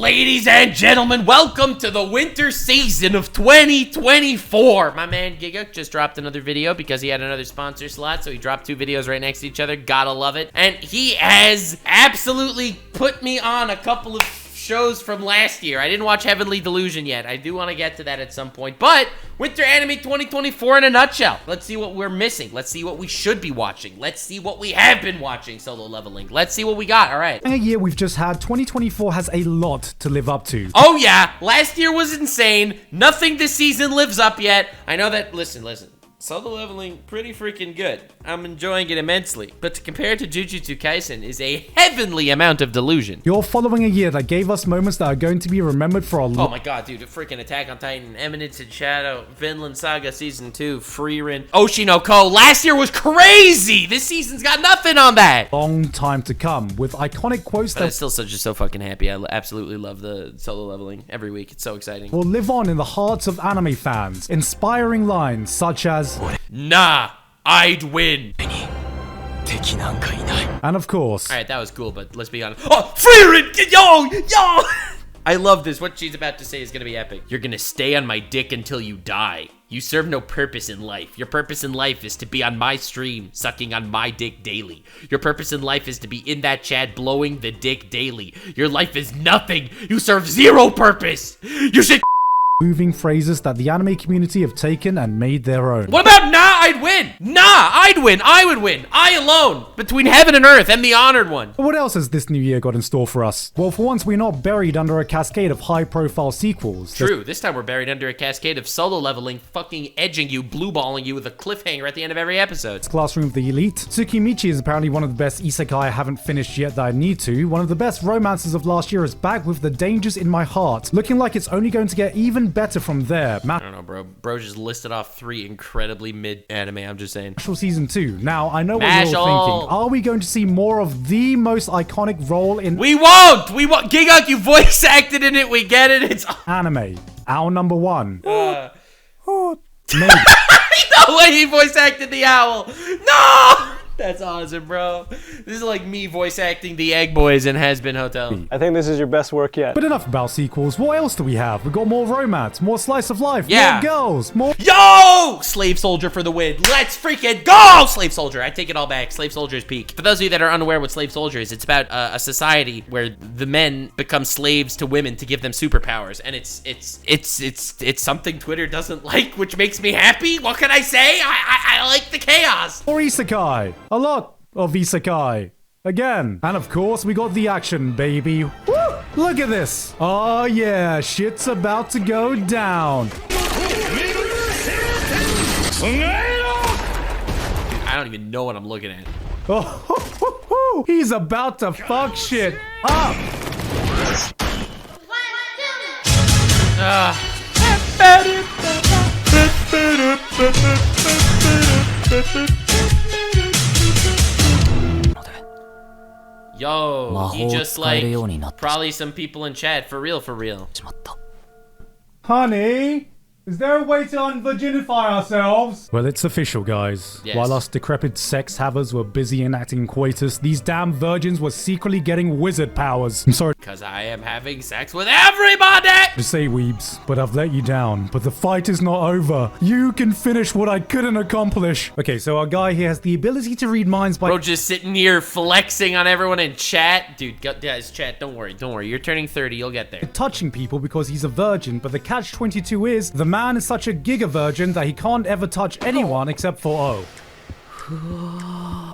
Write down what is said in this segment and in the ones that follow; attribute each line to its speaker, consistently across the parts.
Speaker 1: Ladies and gentlemen, welcome to the winter season of 2024. My man Giga just dropped another video because he had another sponsor slot, so he dropped 2 videos right next to each other. Gotta love it. And he has absolutely put me on a couple of shows from last year. I didn't watch Heavenly Delusion yet. I do want to get to that at some point. But Winter Anime 2024 in a nutshell. Let's see what we're missing. Let's see what we should be watching. Let's see what we have been watching. Solo Leveling. Let's see what we got. All right.
Speaker 2: A year we've just had. 2024 has a lot to live up to.
Speaker 1: Oh yeah, last year was insane. Nothing this season lives up yet. I know that. Listen. Solo Leveling, pretty freaking good. I'm enjoying it immensely. But to compare to Jujutsu Kaisen is a heavenly amount of delusion.
Speaker 2: You're following a year that gave us moments that are going to be remembered for a long.
Speaker 1: Oh my god, dude. Freaking Attack on Titan, Eminence in Shadow, Vinland Saga Season 2, Frieren, Oshinoko. Last year was crazy. This season's got nothing on that.
Speaker 2: Long time to come with iconic quotes
Speaker 1: but I'm still so fucking happy. I absolutely love the Solo Leveling every week. It's so exciting.
Speaker 2: Will live on in the hearts of anime fans. Inspiring lines such as,
Speaker 1: nah, I'd win.
Speaker 2: And of course,
Speaker 1: all right, that was cool, but let's be honest. Oh, Frieren! Yo! I love this. What she's about to say is gonna be epic. You're gonna stay on my dick until you die. You serve no purpose in life. Your purpose in life is to be on my stream, sucking on my dick daily. Your purpose in life is to be in that chat, blowing the dick daily. Your life is nothing. You serve zero purpose. You should
Speaker 2: moving phrases that the anime community have taken and made their own.
Speaker 1: What about nah, I'd win? Nah, I'd win. I would win. I alone. Between heaven and earth, and the honored one.
Speaker 2: But what else has this new year got in store for us? Well, for once, we're not buried under a cascade of high-profile sequels.
Speaker 1: True. This time we're buried under a cascade of Solo Leveling, fucking edging you, blue-balling you with a cliffhanger at the end of every episode.
Speaker 2: Classroom of the Elite. Tsukimichi is apparently one of the best isekai I haven't finished yet that I need to. One of the best romances of last year is back with The Dangers in My Heart. Looking like it's only going to get even better from there.
Speaker 1: I don't know, bro. Bro just listed off 3 incredibly mid anime. I'm just saying.
Speaker 2: Mashal Season 2. Now, I know what you're thinking. Are we going to see more of the most iconic role in—
Speaker 1: We won't! Gigok, you voice acted in it. We get it. It's
Speaker 2: anime. Our number 1.
Speaker 1: Maybe.
Speaker 2: No
Speaker 1: way he voice acted the owl. No! That's awesome, bro. This is like me voice acting the Egg Boys in Has Been Hotel.
Speaker 3: I think this is your best work yet.
Speaker 2: But enough about sequels. What else do we have? We got more romance, more slice of life, more girls, more—
Speaker 1: Yo! Slave Soldier for the win. Let's freaking go! Slave Soldier. I take it all back. Slave Soldier is peak. For those of you that are unaware what Slave Soldier is, it's about a society where the men become slaves to women to give them superpowers, and it's something Twitter doesn't like, which makes me happy. What can I say? I like the chaos.
Speaker 2: Or isekai. A lot of isekai. Again. And of course, we got the action, baby. Woo! Look at this. Oh yeah, shit's about to go down.
Speaker 1: I don't even know what I'm looking at.
Speaker 2: Oh, he's about to fuck shit up.
Speaker 1: Yo, he just like probably some people in chat for real.
Speaker 2: Honey, is there a way to unvirginify ourselves? Well, it's official, guys.
Speaker 1: Yes.
Speaker 2: While us decrepit sex havers were busy enacting coitus, these damn virgins were secretly getting wizard powers. I'm sorry.
Speaker 1: Because I am having sex with everybody!
Speaker 2: To say, weebs, but I've let you down. But the fight is not over. You can finish what I couldn't accomplish. Okay, so our guy here has the ability to read minds by—
Speaker 1: Bro, just sitting here flexing on everyone in chat. Dude, guys, chat, don't worry. You're turning 30, you'll get there.
Speaker 2: Touching people because he's a virgin, but the catch-22 is the man is such a giga virgin that he can't ever touch anyone except for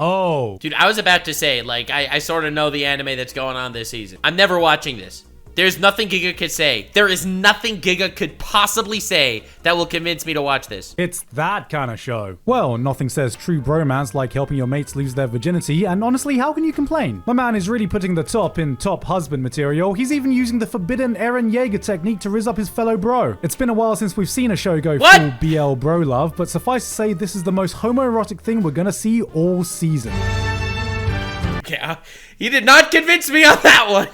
Speaker 2: Oh.
Speaker 1: Dude, I was about to say, like, I sort of know the anime that's going on this season. I'm never watching this. There's nothing Giga could say. There is nothing Giga could possibly say that will convince me to watch this.
Speaker 2: It's that kind of show. Well, nothing says true bromance like helping your mates lose their virginity, and honestly, how can you complain? My man is really putting the top in top husband material. He's even using the forbidden Eren Yeager technique to rizz up his fellow bro. It's been a while since we've seen a show go full BL bro love, but suffice to say, this is the most homoerotic thing we're gonna see all season.
Speaker 1: Yeah, you did not convince me on that one.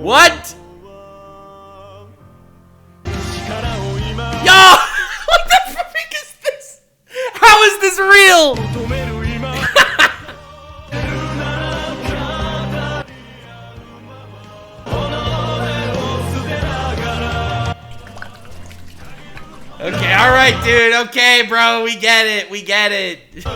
Speaker 1: What? Yo! What the frick is this? How is this real? All right, dude. Okay, bro. We get it. We get it. No.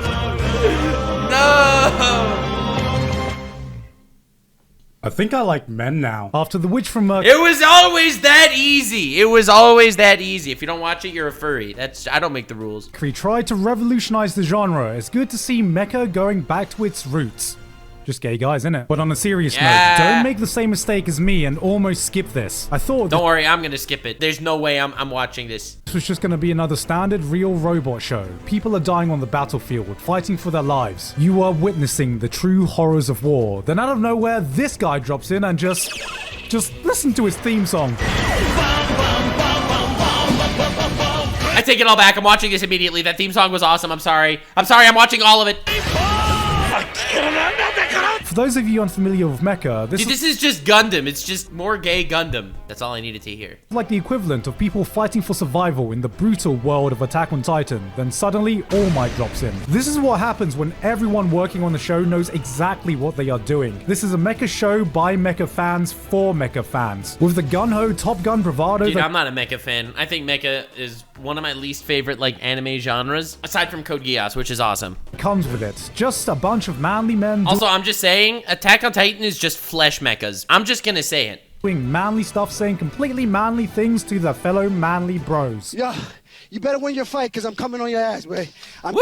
Speaker 2: I think I like men now. After the witch from
Speaker 1: It was always that easy. It was always that easy. If you don't watch it, you're a furry. I don't make the rules.
Speaker 2: Mercury tried to revolutionize the genre. It's good to see mecha going back to its roots. Just gay guys, innit? But on a serious note, don't make the same mistake as me and almost skip this. I thought...
Speaker 1: Don't worry, I'm gonna skip it. There's no way I'm watching this.
Speaker 2: This was just gonna be another standard real robot show. People are dying on the battlefield, fighting for their lives. You are witnessing the true horrors of war. Then out of nowhere, this guy drops in and just listen to his theme song.
Speaker 1: I take it all back. I'm watching this immediately. That theme song was awesome. I'm sorry. I'm watching all of it.
Speaker 2: For those of you unfamiliar with mecha,
Speaker 1: this is just Gundam. It's just more gay Gundam. That's all I needed to hear.
Speaker 2: Like the equivalent of people fighting for survival in the brutal world of Attack on Titan. Then suddenly, All Might drops in. This is what happens when everyone working on the show knows exactly what they are doing. This is a mecha show by mecha fans for mecha fans. With the gun-ho Top Gun bravado...
Speaker 1: Dude, I'm not a mecha fan. I think mecha is one of my least favorite anime genres, aside from Code Geass, which is awesome.
Speaker 2: Comes with it. Just a bunch of manly men...
Speaker 1: Also, I'm just saying, Attack on Titan is just flesh mechas. I'm just gonna say it.
Speaker 2: Doing manly stuff, saying completely manly things to their fellow manly bros.
Speaker 3: Yeah, you better win your fight, because I'm coming on your ass, boy.
Speaker 1: Woo!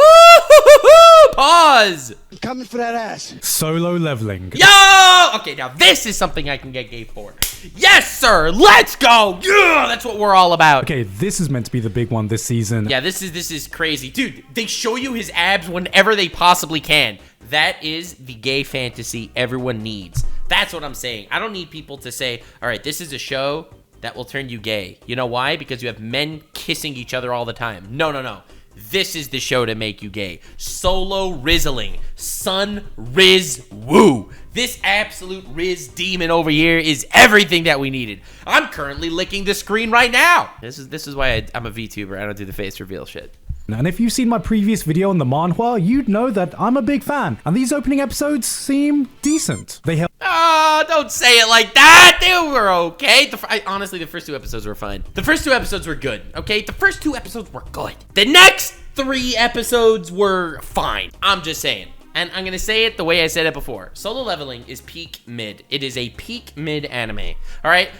Speaker 1: Pause!
Speaker 3: I'm coming for that ass.
Speaker 2: Solo leveling.
Speaker 1: Yo! Okay, now this is something I can get gay for. Yes, sir! Let's go! Yeah! That's what we're all about.
Speaker 2: Okay, this is meant to be the big one this season.
Speaker 1: Yeah, this is crazy. Dude, they show you his abs whenever they possibly can. That is the gay fantasy everyone needs. That's what I'm saying. I don't need people to say, all right, this is a show that will turn you gay. You know why? Because you have men kissing each other all the time. No. This is the show to make you gay. Solo Rizzling. Sun Riz Woo. This absolute Riz demon over here is everything that we needed. I'm currently licking the screen right now. This is why I'm a VTuber. I don't do the face reveal shit.
Speaker 2: And if you've seen my previous video on the manhwa, you'd know that I'm a big fan. And these opening episodes seem decent. They help.
Speaker 1: Oh, don't say it like that. They were okay. Honestly, the first 2 episodes were fine. The first 2 episodes were good, okay? The first 2 episodes were good. The next 3 episodes were fine. I'm just saying. And I'm gonna say it the way I said it before. Solo Leveling is peak mid. It is a peak mid anime. All right,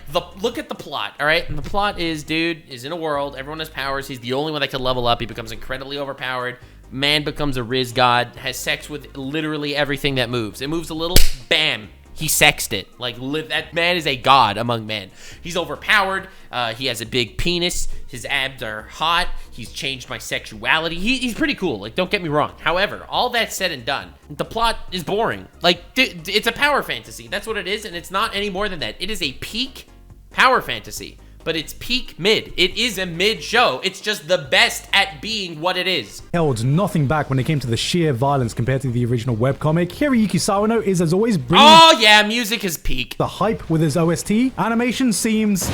Speaker 1: look at the plot. All right, and the plot is dude is in a world. Everyone has powers. He's the only one that can level up. He becomes incredibly overpowered. Man becomes a Riz god. Has sex with literally everything that moves. It moves a little, bam. He sexed it. That man is a god among men. He's overpowered. He has a big penis. His abs are hot. He's changed my sexuality. He's pretty cool. Don't get me wrong. However, all that said and done, the plot is boring. It's a power fantasy. That's what it is, and it's not any more than that. It is a peak power fantasy. But it's peak mid. It is a mid show. It's just the best at being what it is.
Speaker 2: Held nothing back when it came to the sheer violence compared to the original webcomic. Hiroyuki Sawano is, as always, bringing...
Speaker 1: Oh, yeah, music is peak.
Speaker 2: The hype with his OST. Animation seems...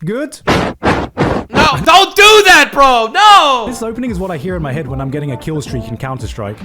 Speaker 2: good?
Speaker 1: No, don't do that, bro! No!
Speaker 2: This opening is what I hear in my head when I'm getting a kill streak in Counter-Strike.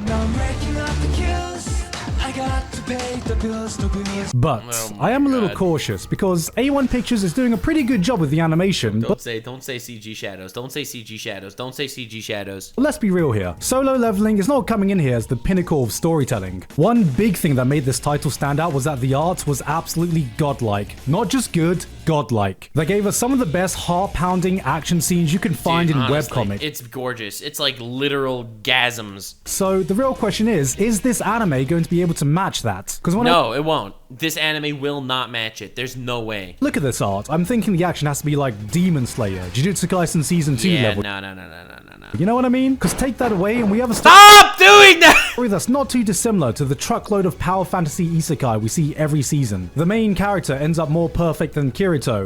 Speaker 2: But I am a little cautious because A1 Pictures is doing a pretty good job with the animation.
Speaker 1: Don't say CG shadows. Don't say CG shadows. Don't say CG shadows.
Speaker 2: Let's be real here. Solo Leveling is not coming in here as the pinnacle of storytelling. One big thing that made this title stand out was that the art was absolutely godlike. Not just good, godlike. They gave us some of the best heart-pounding action scenes you can find in webcomics.
Speaker 1: It's gorgeous. It's like literal gasms.
Speaker 2: So the real question is this anime going to be able to match that?
Speaker 1: No, it won't. This anime will not match it. There's no way.
Speaker 2: Look at this art. I'm thinking the action has to be like Demon Slayer, Jujutsu Kaisen Season 2 level.
Speaker 1: No.
Speaker 2: You know what I mean? Because take that away and we have a
Speaker 1: Stop doing that!
Speaker 2: Story that's not too dissimilar to the truckload of power fantasy isekai we see every season. The main character ends up more perfect than Kirito.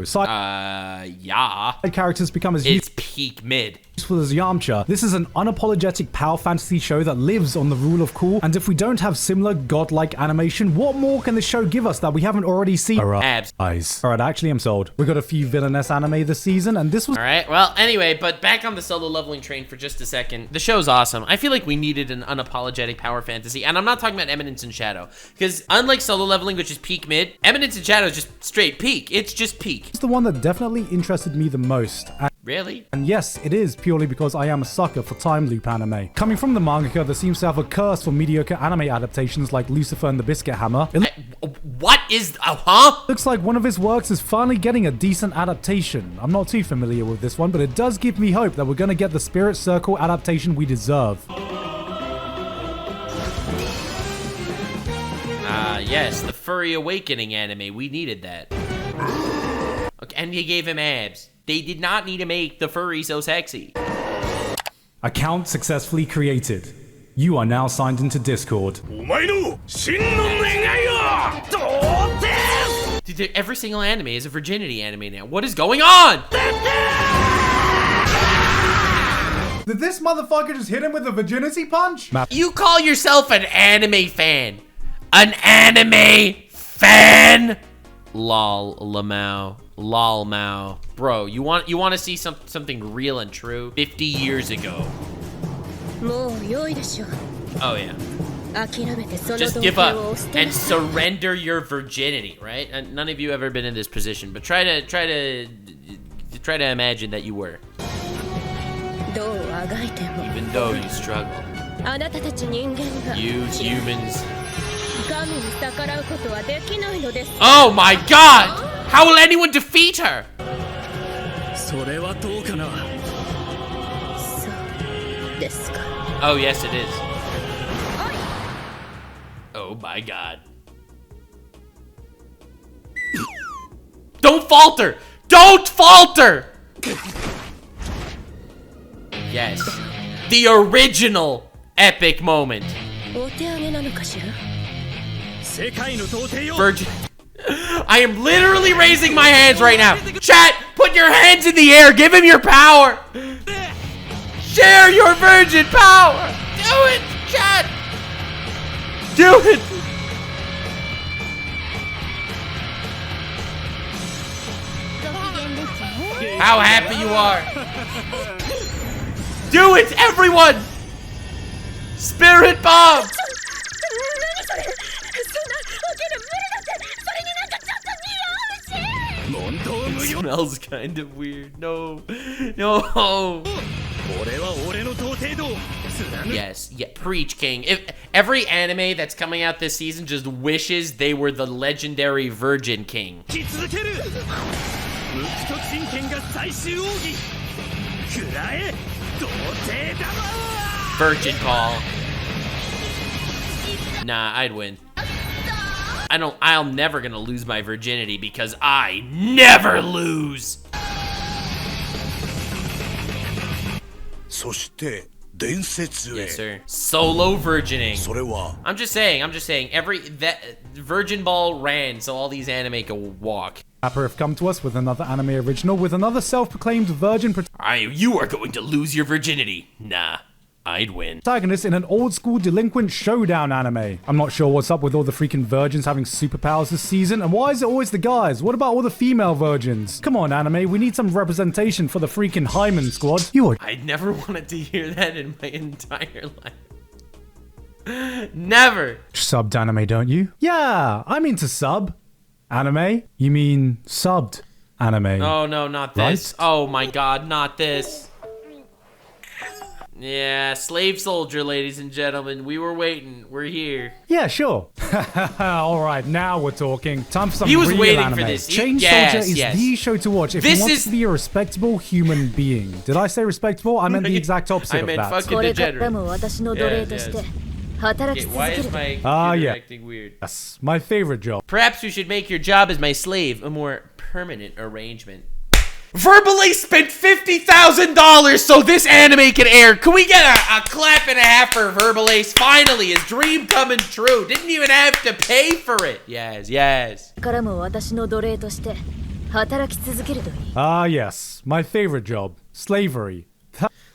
Speaker 1: Yeah.
Speaker 2: Side characters become as
Speaker 1: It's peak mid.
Speaker 2: useful as Yamcha. This is an unapologetic power fantasy show that lives on the rule of cool, and if we don't have similar godlike animation, what more can the show give us that we haven't already seen?
Speaker 1: Abs.
Speaker 2: Alright, actually I'm sold. We got a few villainous anime this season, and this was...
Speaker 1: Alright, well, anyway, but back on the Solo Leveling train for just a second. The show's awesome. I feel like we needed an unapologetic power fantasy, and I'm not talking about Eminence and Shadow, because unlike Solo Leveling, which is peak mid, Eminence and Shadow is just straight peak. It's just peak.
Speaker 2: It's the one that definitely interested me the most.
Speaker 1: Really?
Speaker 2: And yes, it is purely because I am a sucker for time loop anime. Coming from the mangaka that seems to have a curse for mediocre anime adaptations like Lucifer and the Biscuit Hammer, it
Speaker 1: What is... huh?
Speaker 2: looks like one of his works is finally getting a decent adaptation. I'm not too familiar with this one, but it does give me hope that we're gonna get the Spirit Circle adaptation we deserve.
Speaker 1: Yes, the Furry Awakening anime. We needed that. Okay, and they gave him abs. They did not need to make the furry so sexy.
Speaker 2: Account successfully created. You are now signed into Discord.
Speaker 1: Dude, every single anime is a virginity anime now. What is going on?
Speaker 2: Did this motherfucker just hit him with a virginity punch?
Speaker 1: You call yourself an anime fan? An anime fan? Lol, Lamau. Lol, Mao. Bro, you want to see something real and true? 50 years ago. Oh yeah. Just give up and surrender your virginity, right? And none of you ever been in this position, but try to imagine that you were. Even though you struggle. You humans. Oh my god! How will anyone defeat her? Oh yes it is. Oh my god. Don't falter! Don't falter! Yes. The original epic moment. Virgin. I am literally raising my hands right now. Chat, put your hands in the air. Give him your power. Share your virgin power. Do it, chat. Do it. How happy you are. Do it, everyone. Spirit bomb. It smells kind of weird. No. No. Yes. Yeah. Preach, King. If every anime that's coming out this season just wishes they were the legendary Virgin King. Virgin call. Nah, I'd win. I'm never gonna lose my virginity because I never lose. Yes, sir. Solo virgining. I'm just saying, that Virgin Ball ran so all these anime can walk.
Speaker 2: Appa have come to us with another anime original with another self-proclaimed virgin
Speaker 1: You are going to lose your virginity. Nah. I'd win.
Speaker 2: Protagonist in an old-school delinquent showdown anime. I'm not sure what's up with all the freaking virgins having superpowers this season, and why is it always the guys? What about all the female virgins? Come on, anime, we need some representation for the freaking Hyman squad.
Speaker 1: I never wanted to hear that in my entire life. Never.
Speaker 2: Subbed anime, don't you? Yeah, I'm into sub. Anime? You mean subbed anime?
Speaker 1: Oh no, not this. Right? Oh my god, not this. Yeah, slave soldier, ladies and gentlemen. We were waiting. We're here.
Speaker 2: Yeah, sure. All right, now we're talking. Time for some
Speaker 1: real
Speaker 2: waiting
Speaker 1: anime.
Speaker 2: For this. Chain Soldier is the show to watch if you want to be a respectable human being. Did I say respectable? I meant the exact opposite of that.
Speaker 1: I meant fucking degenerate. Okay, why is my computer acting weird?
Speaker 2: Yes, my favorite job.
Speaker 1: Perhaps you should make your job as my slave a more permanent arrangement. Verbally spent $50,000 so this anime can air. Can we get a clap and a half for Verbalace? Finally, his dream coming true. Didn't even have to pay for it. Yes, yes.
Speaker 2: Yes, my favorite job. Slavery.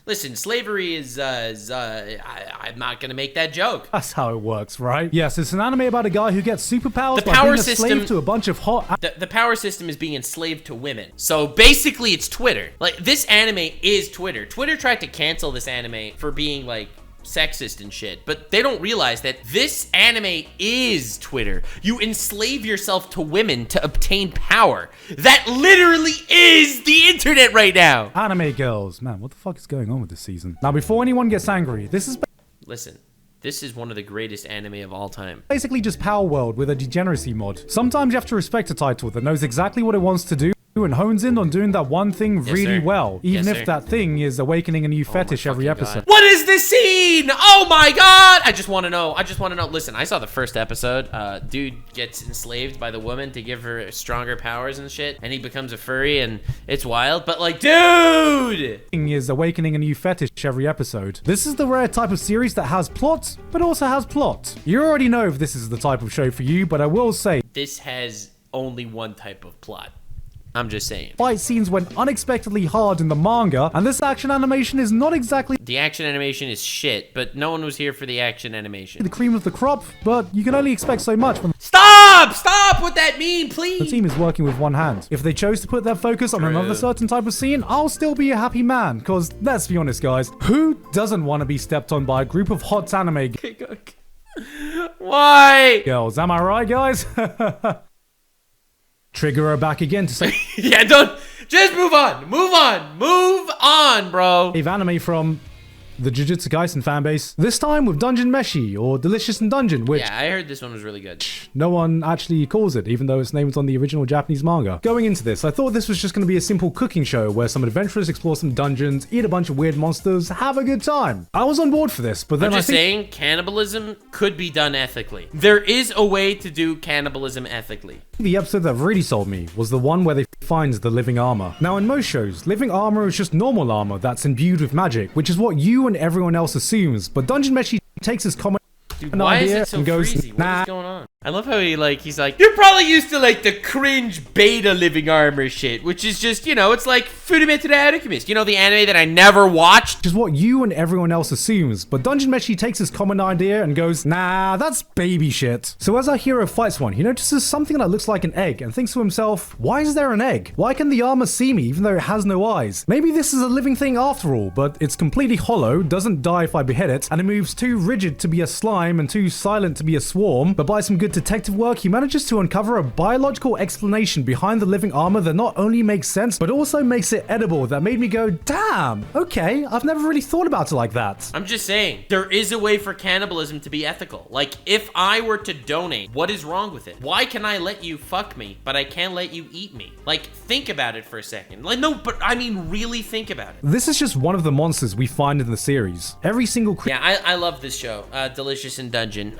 Speaker 1: Listen, slavery is, I'm not gonna make that joke.
Speaker 2: That's how it works, right? Yes, it's an anime about a guy who gets superpowers by being a slave to a bunch of hot...
Speaker 1: The power system is being enslaved to women. So basically, it's Twitter. Like, this anime is Twitter. Twitter tried to cancel this anime for being, like, sexist and shit, but they don't realize that this anime is Twitter. You enslave yourself to women to obtain power. That literally is the internet right now.
Speaker 2: Anime girls. Man, what the fuck is going on with this season? Now, before anyone gets angry, this is
Speaker 1: Listen, this is one of the greatest anime of all time.
Speaker 2: basically just Power World with a degeneracy mod. Sometimes you have to respect a title that knows exactly what it wants to do and hones in on doing that one thing really
Speaker 1: sir.
Speaker 2: well, even
Speaker 1: Yes,
Speaker 2: if
Speaker 1: sir.
Speaker 2: that thing is awakening a new fetish every
Speaker 1: Fucking
Speaker 2: episode.
Speaker 1: God. What is this scene? Oh my god! I just want to know. Listen, I saw the first episode. Dude gets enslaved by the woman to give her stronger powers and shit, and he becomes a furry, and it's wild. But like, dude!
Speaker 2: Thing is awakening a new fetish every episode. This is the rare type of series that has plot, but also has plot. You already know if this is the type of show for you, but I will say,
Speaker 1: This has only one type of plot. I'm just saying.
Speaker 2: fight scenes went unexpectedly hard in the manga, and this action animation is not exactly
Speaker 1: The action animation is shit, but no one was here for the action animation.
Speaker 2: the cream of the crop, but you can only expect so much when
Speaker 1: Stop! Stop with that meme,
Speaker 2: the
Speaker 1: please!
Speaker 2: team is working with one hand. If they chose to put their focus on
Speaker 1: True.
Speaker 2: another certain type of scene, I'll still be a happy man, cause let's be honest guys, who doesn't want to be stepped on by a group of hot anime
Speaker 1: Why?
Speaker 2: girls, am I right guys? Trigger her back again to say
Speaker 1: Yeah, don't. Just move on. Move on. Move on, bro.
Speaker 2: save anime from the Jujutsu Kaisen fanbase. This time with Dungeon Meshi or Delicious in Dungeon, which
Speaker 1: Yeah, I heard this one was really good.
Speaker 2: no one actually calls it, even though its name was on the original Japanese manga. Going into this, I thought this was just going to be a simple cooking show where some adventurers explore some dungeons, eat a bunch of weird monsters, have a good time. I was on board for this, but then
Speaker 1: I'm
Speaker 2: I
Speaker 1: just
Speaker 2: think
Speaker 1: saying, cannibalism could be done ethically. There is a way to do cannibalism ethically.
Speaker 2: the episode that really sold me was the one where they find the living armor. Now in most shows, living armor is just normal armor that's imbued with magic, which is what you and everyone else assumes, but Dungeon Meshi takes this common
Speaker 1: Dude, why is
Speaker 2: idea
Speaker 1: it so
Speaker 2: and goes,
Speaker 1: freezy? What
Speaker 2: nah.
Speaker 1: is going on? I love how he's like, you're probably used to like the cringe beta living armor shit, which is just, it's like Furumeto the Alchemist. You know, the anime that I never watched?
Speaker 2: which is what you and everyone else assumes, but Dungeon Meshi takes this common idea and goes, nah, that's baby shit. So as our hero fights one, he notices something that looks like an egg and thinks to himself, why is there an egg? Why can the armor see me even though it has no eyes? Maybe this is a living thing after all, but it's completely hollow, doesn't die if I behead it, and it moves too rigid to be a slime and too silent to be a swarm, but by some good detective work, he manages to uncover a biological explanation behind the living armor that not only makes sense, but also makes it edible that made me go, damn, okay, I've never really thought about it like that.
Speaker 1: I'm just saying, there is a way for cannibalism to be ethical. Like, if I were to donate, what is wrong with it? Why can I let you fuck me, but I can't let you eat me? Like, think about it for a second. Like, no, but I mean, really think about it.
Speaker 2: This is just one of the monsters we find in the series. Every single creature
Speaker 1: Yeah, I love this show, Delicious in Dungeon.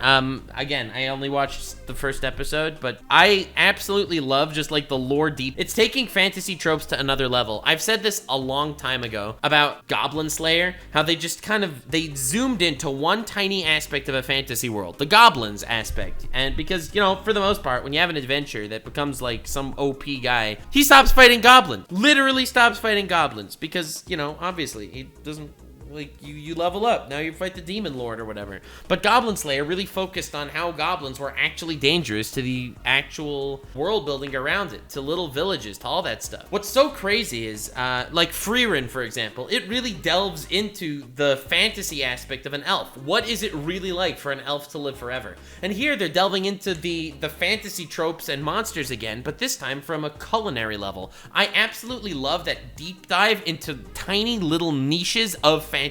Speaker 1: Again, I only watched the first episode, but I absolutely love just like the lore deep. It's taking fantasy tropes to another level. I've said this a long time ago about Goblin Slayer, how they just they zoomed into one tiny aspect of a fantasy world, the goblins aspect. And because, for the most part, when you have an adventure that becomes like some OP guy, he stops fighting goblins. Literally stops fighting goblins because, obviously he doesn't. Like, you level up. Now you fight the Demon Lord or whatever. But Goblin Slayer really focused on how goblins were actually dangerous to the actual world building around it, to little villages, to all that stuff. What's so crazy is, like Freerin, for example, it really delves into the fantasy aspect of an elf. What is it really like for an elf to live forever? And here they're delving into the fantasy tropes and monsters again, but this time from a culinary level. I absolutely love that deep dive into tiny little niches of fantasy.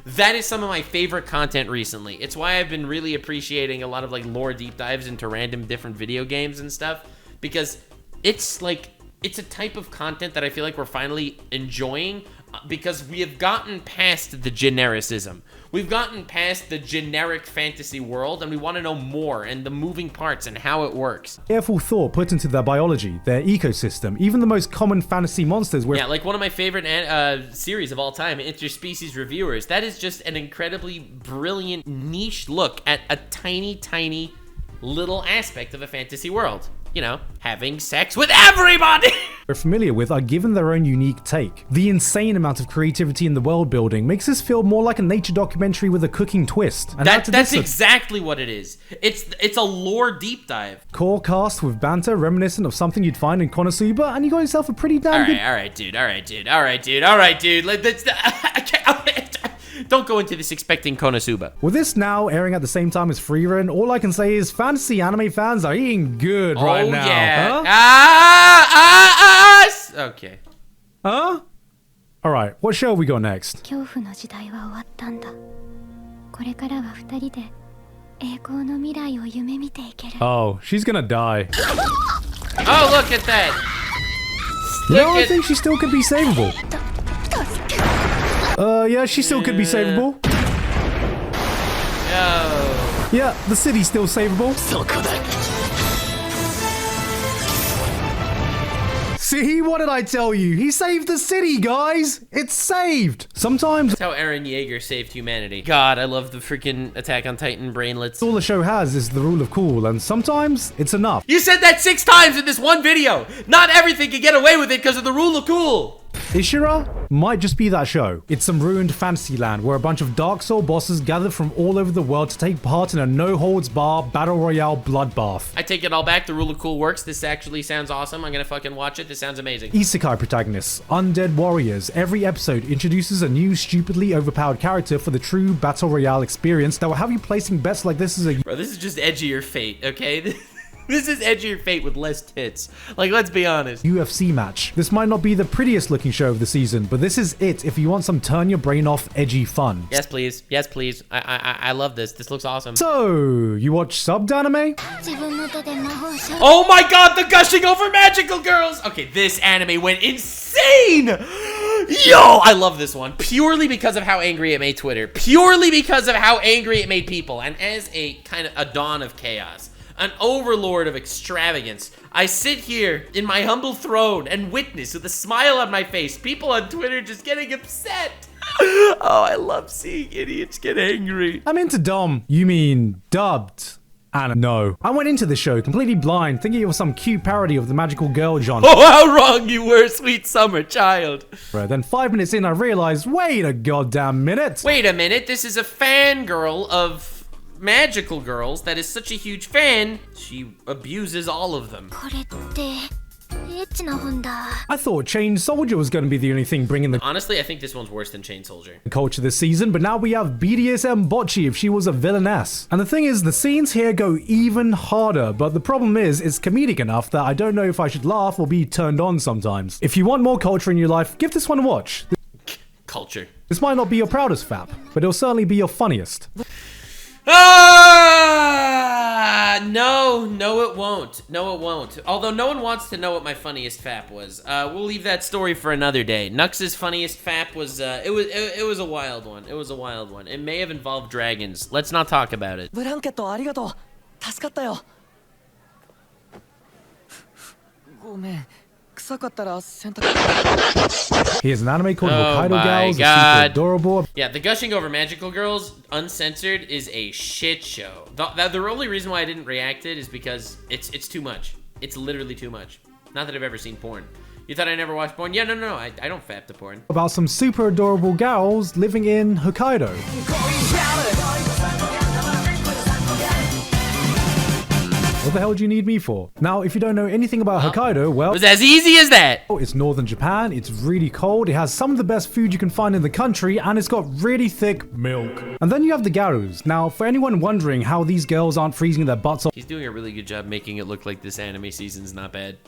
Speaker 1: That is some of my favorite content recently. It's why I've been really appreciating a lot of like lore deep dives into random different video games and stuff, because it's a type of content that I feel like we're finally enjoying, because we have gotten past the genericism. We've gotten past the generic fantasy world, and we want to know more and the moving parts and how it works.
Speaker 2: careful thought put into their biology, their ecosystem, even the most common fantasy monsters where
Speaker 1: Yeah, like one of my favorite series of all time, Interspecies Reviewers. That is just an incredibly brilliant niche look at a tiny, tiny little aspect of a fantasy world. Having sex with everybody!
Speaker 2: we're familiar with are given their own unique take. The insane amount of creativity in the world building makes this feel more like a nature documentary with a cooking twist. And
Speaker 1: That's exactly what it is. It's a lore deep dive.
Speaker 2: core cast with banter reminiscent of something you'd find in Konosuba, and you got yourself a pretty damn good...
Speaker 1: All right, dude. Like, that's... Don't go into this expecting Konosuba.
Speaker 2: With this now airing at the same time as Freerun, all I can say is fantasy anime fans are eating good right now.
Speaker 1: Yeah.
Speaker 2: Huh?
Speaker 1: Okay.
Speaker 2: Huh? Alright, what show we got next?
Speaker 4: 恐怖の時代は終わったんだ。これからは二人で栄光の未来を夢見ていける。
Speaker 2: Oh, she's gonna die.
Speaker 1: Oh, look at that.
Speaker 2: You know, I
Speaker 1: Stick it.
Speaker 2: think she still could be savable. Yeah, she still could be savable.
Speaker 1: Oh.
Speaker 2: Yeah, the city's still savable. See, what did I tell you? He saved the city, guys! It's saved! Sometimes
Speaker 1: That's how Eren Yeager saved humanity. God, I love the freaking Attack on Titan brainlets.
Speaker 2: all the show has is the rule of cool, and sometimes it's enough.
Speaker 1: You said that 6 times in this one video. Not everything can get away with it because of the rule of cool.
Speaker 2: Ishira might just be that show. It's some ruined fantasy land where a bunch of Dark Soul bosses gather from all over the world to take part in a no-holds-bar battle royale bloodbath.
Speaker 1: I take it all back. The rule of cool works. This actually sounds awesome. I'm gonna fucking watch it. This sounds amazing.
Speaker 2: Isekai protagonists, undead warriors. Every episode introduces a new stupidly overpowered character for the true battle royale experience that will have you placing bets like this is a
Speaker 1: Bro, this is just edgier Fate, okay? This is edgier Fate with less tits. Like, let's be honest.
Speaker 2: UFC match. This might not be the prettiest looking show of the season, but this is it if you want some turn your brain off edgy fun.
Speaker 1: Yes, please. Yes, please. I love this. This looks awesome.
Speaker 2: So, you watch subbed anime?
Speaker 4: 自分の手で魔法少女
Speaker 1: Oh my god, the gushing over magical girls! Okay, this anime went insane! Yo, I love this one. Purely because of how angry it made Twitter. Purely because of how angry it made people. And as a kind of a dawn of chaos, an overlord of extravagance, I sit here in my humble throne and witness with a smile on my face people on Twitter just getting upset. Oh, I love seeing idiots get angry.
Speaker 2: I'm into dumb. You mean dubbed? And no. I went into the show completely blind, thinking it was some cute parody of the magical girl genre.
Speaker 1: Oh, how wrong you were, sweet summer child.
Speaker 2: Then 5 minutes in, I realized, wait a goddamn minute.
Speaker 1: Wait a minute, this is a fangirl of magical girls that is such a huge fan, she abuses all of them.
Speaker 4: これってエッチな本だ。
Speaker 2: I thought Chain Soldier was going to be the only thing bringing the
Speaker 1: Honestly, I think this one's worse than Chain Soldier.
Speaker 2: culture this season, but now we have BDSM Bocce if she was a villainess. And the thing is, the scenes here go even harder, but the problem is, it's comedic enough that I don't know if I should laugh or be turned on sometimes. If you want more culture in your life, give this one a watch.
Speaker 1: Culture.
Speaker 2: This might not be your proudest fap, but it'll certainly be your funniest.
Speaker 1: No, it won't. No, it won't. Although no one wants to know what my funniest fap was. We'll leave that story for another day. Nux's funniest fap was, it was a wild one. It was a wild one. It may have involved dragons. Let's not talk about it.
Speaker 5: ブランケットありがとう助かったよごめん臭かったら洗濯
Speaker 2: Here's an anime called
Speaker 1: Oh
Speaker 2: Hokkaido
Speaker 1: my
Speaker 2: Gals. It's
Speaker 1: God.
Speaker 2: super adorable.
Speaker 1: Yeah, the Gushing Over Magical Girls, uncensored, is a shit show. The only reason why I didn't react it is because it's too much. It's literally too much. Not that I've ever seen porn. You thought I never watched porn? Yeah, no, I don't fap to porn.
Speaker 2: About some super adorable gals living in Hokkaido. What the hell do you need me for? Now, if you don't know anything about Hokkaido,
Speaker 1: It
Speaker 2: well,
Speaker 1: was as easy as that.
Speaker 2: it's northern Japan, it's really cold, it has some of the best food you can find in the country, and it's got really thick milk. And then you have the Garus. Now, for anyone wondering how these girls aren't freezing their butts
Speaker 1: He's doing a really good job making it look like this anime season's not bad.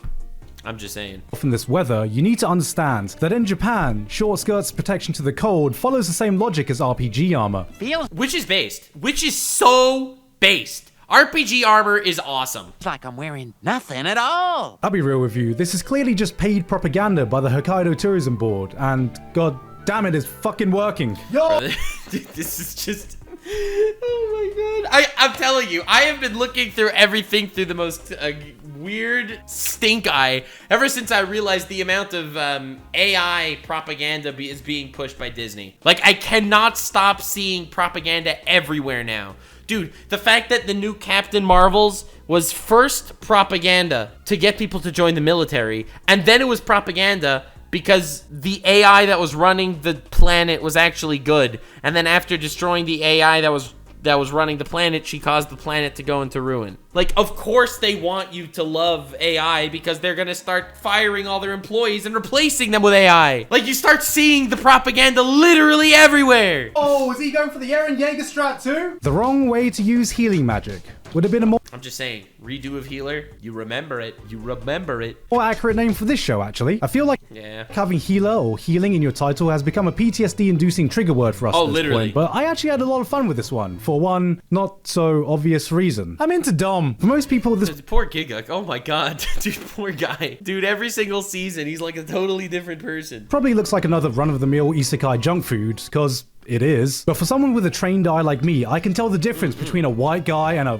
Speaker 1: I'm just saying.
Speaker 2: off in this weather, you need to understand that in Japan, short skirts protection to the cold follows the same logic as RPG armor.
Speaker 1: Which is based. Which is so based. RPG armor is awesome.
Speaker 5: It's like I'm wearing nothing at all
Speaker 2: I'll be real with you, this is clearly just paid propaganda by the Hokkaido Tourism Board, and god damn it, it's fucking working. Yo!
Speaker 1: Dude, this is just... Oh my god. I'm telling you, I have been looking through everything through the most weird stink eye ever since I realized the amount of AI propaganda is being pushed by Disney. Like, I cannot stop seeing propaganda everywhere now. Dude, the fact that the new Captain Marvels was first propaganda to get people to join the military, and then it was propaganda because the AI that was running the planet was actually good, and then after destroying the AI that was that was running the planet, she caused the planet to go into ruin. Like, of course they want you to love AI because they're gonna start firing all their employees and replacing them with AI. Like, you start seeing the propaganda literally everywhere.
Speaker 2: Oh, is he going for the Eren Yeager strat too? The wrong way to use healing magic. Would have been a more
Speaker 1: I'm just saying, redo of Healer, you remember it. You remember it.
Speaker 2: accurate name for this show, actually. I feel like
Speaker 1: Yeah.
Speaker 2: having healer or healing in your title has become a PTSD-inducing trigger word for us
Speaker 1: Oh,
Speaker 2: at this
Speaker 1: literally.
Speaker 2: point, but I actually had a lot of fun with this one, for one not so obvious reason. I'm into Dom. For most people, this
Speaker 1: Poor Giguk. Oh my god. Dude, poor guy. Dude, every single season, he's like a totally different person.
Speaker 2: probably looks like another run-of-the-mill isekai junk food, because it is. But for someone with a trained eye like me, I can tell the difference between a white guy and a...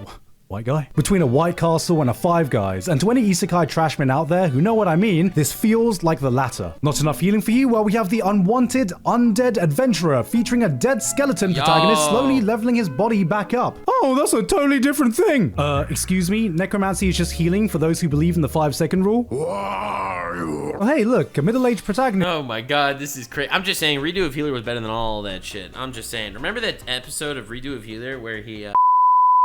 Speaker 2: White guy? Between a White Castle and a Five Guys. And to any isekai trashmen out there who know what I mean, this feels like the latter. Not enough healing for you? Well, we have the unwanted undead adventurer featuring a dead skeleton protagonist slowly leveling his body back up. Oh, that's a totally different thing. Excuse me? Necromancy is just healing for those who believe in the 5-second rule? Oh, hey, look, a middle-aged protagonist.
Speaker 1: Oh my god, this is crazy. I'm just saying, Redo of Healer was better than all that shit. I'm just saying. Remember that episode of Redo of Healer where he,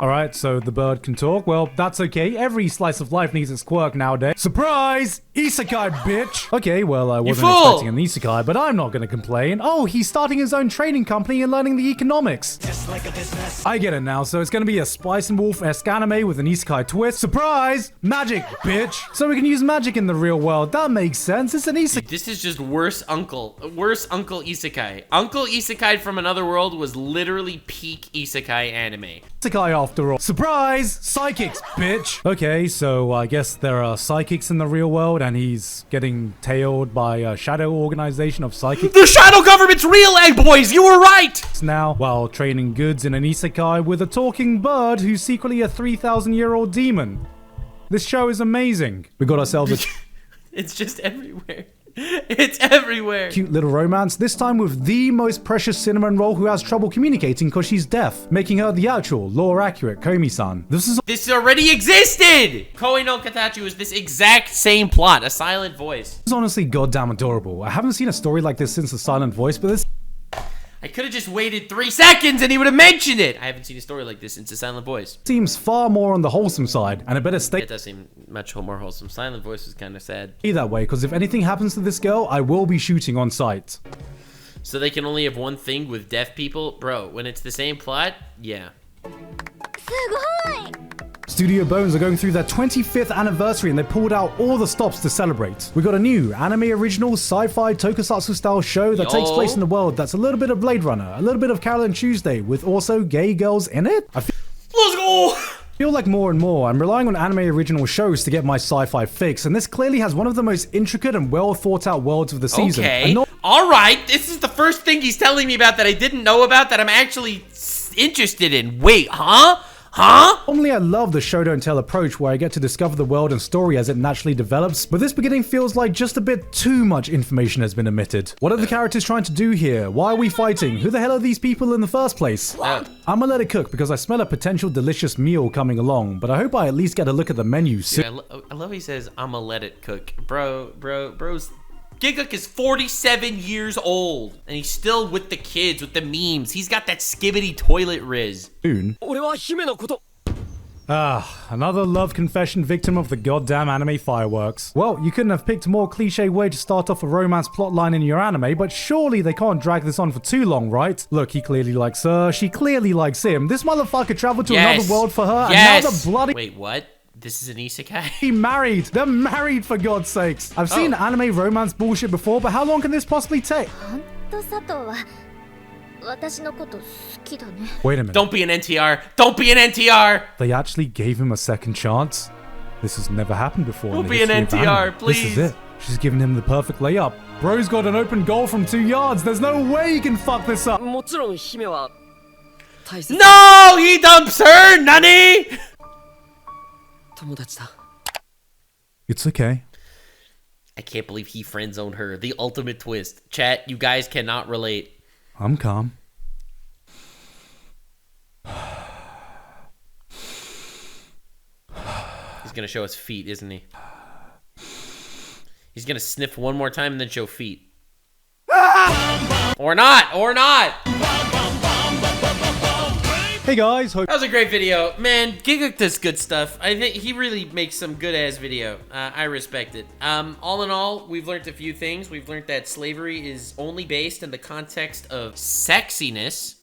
Speaker 2: Alright, so the bird can talk. Well, that's okay. Every slice of life needs its quirk nowadays. Surprise! Isekai, bitch! Okay, well, I wasn't
Speaker 1: fool!
Speaker 2: expecting an isekai, but I'm not gonna complain. Oh, he's starting his own trading company and learning the economics. Just like a business. I get it now, so it's gonna be a Spice and Wolf-esque anime with an isekai twist. Surprise! Magic, bitch! So we can use magic in the real world. That makes sense. It's an isekai.
Speaker 1: this is just worse Uncle Isekai. Uncle Isekai from Another World was literally peak Isekai anime.
Speaker 2: Isekai after all. Surprise! Psychics, bitch! Okay, so I guess there are psychics in the real world and he's getting tailed by a shadow organization of psychics
Speaker 1: The shadow government's real, egg boys! You were right!
Speaker 2: now while trading goods in an isekai with a talking bird who's secretly a 3,000-year-old demon. This show is amazing. We got ourselves a
Speaker 1: It's just everywhere. It's everywhere.
Speaker 2: cute little romance, this time with the most precious cinnamon roll who has trouble communicating because she's deaf, making her the actual, lore-accurate Komi-san.
Speaker 1: This already existed! Koei no Katachi was this exact same plot, a silent voice.
Speaker 2: This is honestly goddamn adorable. I haven't seen a story like this since The Silent Voice, but this
Speaker 1: I could have just waited 3 seconds and he would have mentioned it! I haven't seen a story like this since A Silent Voice.
Speaker 2: seems far more on the wholesome side, and it better stay
Speaker 1: It does seem much more wholesome. Silent Voice was kind of sad.
Speaker 2: that way, because if anything happens to this girl, I will be shooting on sight.
Speaker 1: So they can only have one thing with deaf people? Bro, when it's the same plot, yeah.
Speaker 2: Studio Bones are going through their 25th anniversary and they pulled out all the stops to celebrate. We got a new anime original sci-fi tokusatsu style show that takes place in the world that's a little bit of Blade Runner, a little bit of Carol and Tuesday with also gay girls in it. I
Speaker 1: Let's go!
Speaker 2: feel like more and more I'm relying on anime original shows to get my sci-fi fix, and this clearly has one of the most intricate and well thought out worlds of the season.
Speaker 1: Okay.
Speaker 2: And not
Speaker 1: Alright, this is the first thing he's telling me about that I didn't know about that I'm actually interested in. Wait, huh?
Speaker 2: Normally I love the show don't tell approach where I get to discover the world and story as it naturally develops, but this beginning feels like just a bit too much information has been omitted. What are the characters trying to do here? Why are we fighting? Who the hell are these people in the first place? I'm gonna let it cook because I smell a potential delicious meal coming along, but I hope I at least get a look at the menu soon.
Speaker 1: Dude, I love he says, I'ma let it cook. Bro's... Giguk is 47 years old, and he's still with the kids, with the memes. He's got that skibbity toilet riz.
Speaker 2: Another love confession victim of the goddamn anime fireworks. Well, you couldn't have picked a more cliche way to start off a romance plotline in your anime, but surely they can't drag this on for too long, right? Look, he clearly likes her, she clearly likes him. This motherfucker traveled to another world for her, and now the bloody...
Speaker 1: Wait, what? This is an isekai?
Speaker 2: He married. They're married, for God's sakes. I've seen anime romance bullshit before, but how long can this possibly take? Wait a minute.
Speaker 1: Don't be an NTR. Don't be an NTR.
Speaker 2: They actually gave him a second chance? This has never happened before.
Speaker 1: Don't be an NTR, please.
Speaker 2: This is it. She's given him the perfect layup. Bro's got an open goal from 2 yards. There's no way he can fuck this up.
Speaker 1: No, he dumps her, Nani!
Speaker 2: It's okay.
Speaker 1: I can't believe he friend-zoned her. The ultimate twist. Chat, you guys cannot relate.
Speaker 2: I'm calm.
Speaker 1: He's gonna show us feet, isn't he? He's gonna sniff one more time and then show feet. Or not! Or not!
Speaker 2: Hey guys, hope
Speaker 1: That was a great video. Man, Giga does good stuff. I think he really makes some good-ass video. I respect it. All in all, we've learned a few things. We've learned that slavery is only based in the context of sexiness.